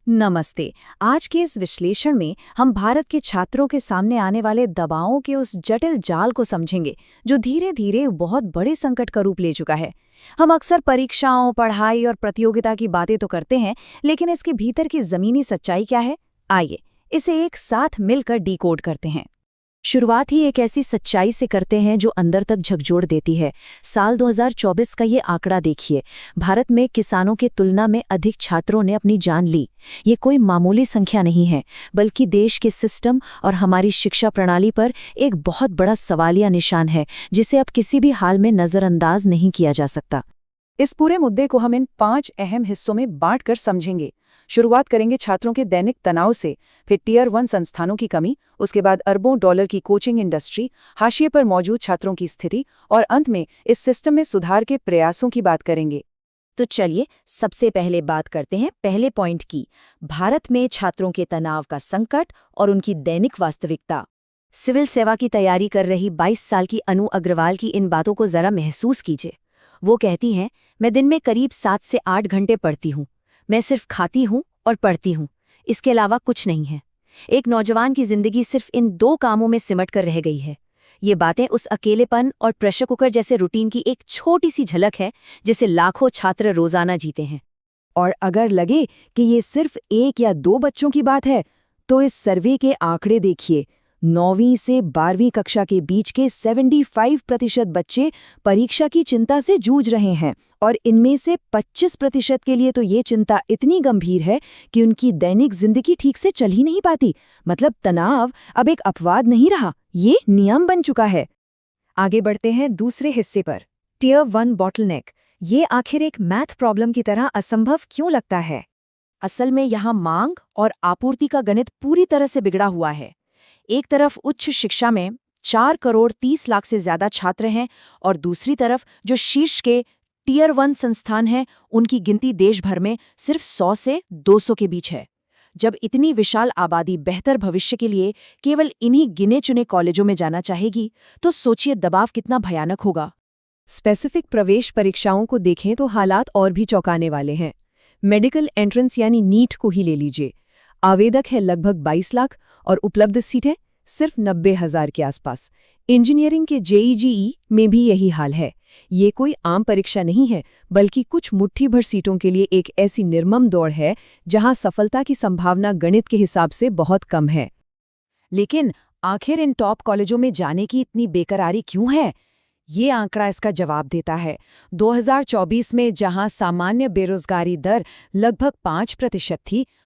नमस्ते। आज के इस विश्लेषण में हम भारत के छात्रों के सामने आने वाले दबावों के उस जटिल जाल को समझेंगे जो धीरे धीरे बहुत बड़े संकट का रूप ले चुका है। हम अक्सर परीक्षाओं, पढ़ाई और प्रतियोगिता की बातें तो करते हैं, लेकिन इसके भीतर की जमीनी सच्चाई क्या है? आइए इसे एक साथ मिलकर डिकोड करते हैं। शुरुआत ही एक ऐसी सच्चाई से करते हैं जो अंदर तक झकझोर देती है। साल 2024 का ये आंकड़ा देखिए, भारत में किसानों की तुलना में अधिक छात्रों ने अपनी जान ली। ये कोई मामूली संख्या नहीं है, बल्कि देश के सिस्टम और हमारी शिक्षा प्रणाली पर एक बहुत बड़ा सवालिया निशान है, जिसे अब किसी भी हाल में नज़रअंदाज नहीं किया जा सकता। इस पूरे मुद्दे को हम इन 5 अहम हिस्सों में बांटकर समझेंगे। शुरुआत करेंगे छात्रों के दैनिक तनाव से, फिर टियर 1 संस्थानों की कमी, उसके बाद अरबों डॉलर की कोचिंग इंडस्ट्री, हाशिए पर मौजूद छात्रों की स्थिति और अंत में इस सिस्टम में सुधार के प्रयासों की बात करेंगे। तो चलिए सबसे पहले बात करते हैं पहले पॉइंट की, भारत में छात्रों के तनाव का संकट और उनकी दैनिक वास्तविकता। सिविल सेवा की तैयारी कर रही 22 साल की अनु अग्रवाल की इन बातों को जरा महसूस कीजिए। वो कहती हैं, मैं दिन में करीब 7 से 8 घंटे पढ़ती हूँ। मैं सिर्फ खाती हूँ और पढ़ती हूँ, इसके अलावा कुछ नहीं है। एक नौजवान की जिंदगी सिर्फ इन 2 कामों में सिमट कर रह गई है। ये बातें उस अकेलेपन और प्रेशर कुकर जैसे रूटीन की एक छोटी सी झलक है जिसे लाखों छात्र रोजाना जीते हैं। और अगर लगे कि ये सिर्फ 1 या 2 बच्चों की बात है, तो इस सर्वे के आंकड़े देखिए। 9वीं से 12वीं कक्षा के बीच के 75% बच्चे परीक्षा की चिंता से जूझ रहे हैं, और इनमें से 25% के लिए तो ये चिंता इतनी गंभीर है कि उनकी दैनिक जिंदगी ठीक से चल ही नहीं पाती। मतलब तनाव अब एक अपवाद नहीं रहा, ये नियम बन चुका है। आगे बढ़ते हैं दूसरे हिस्से पर, टियर 1 बॉटलनेक। ये आखिर एक मैथ प्रॉब्लम की तरह असंभव क्यों लगता है? असल में यहाँ मांग और आपूर्ति का गणित पूरी तरह से बिगड़ा हुआ है। एक तरफ उच्च शिक्षा में 4 करोड़ 30 लाख से ज्यादा छात्र हैं, और दूसरी तरफ जो शीर्ष के टियर 1 संस्थान हैं, उनकी गिनती देश भर में सिर्फ 100 से 200 के बीच है। जब इतनी विशाल आबादी बेहतर भविष्य के लिए केवल इन्हीं गिने चुने कॉलेजों में जाना चाहेगी, तो सोचिए दबाव कितना भयानक होगा। स्पेसिफिक प्रवेश परीक्षाओं को देखें तो हालात और भी चौंकाने वाले हैं। मेडिकल एंट्रेंस यानी नीट को ही ले लीजिए। आवेदक है लगभग 22 लाख और उपलब्ध सीटें सिर्फ 90,000 के आसपास। इंजीनियरिंग के जेईई में भी यही हाल है। ये कोई आम परीक्षा नहीं है, बल्कि कुछ मुट्ठी भर सीटों के लिए एक ऐसी निर्मम दौड़ है जहां सफलता की संभावना गणित के हिसाब से बहुत कम है। लेकिन आखिर इन टॉप कॉलेजों में जाने की इतनी बेकरारी क्यों है? ये आंकड़ा इसका जवाब देता है। 2024 में जहां सामान्य बेरोजगारी दर लगभग 5% थी,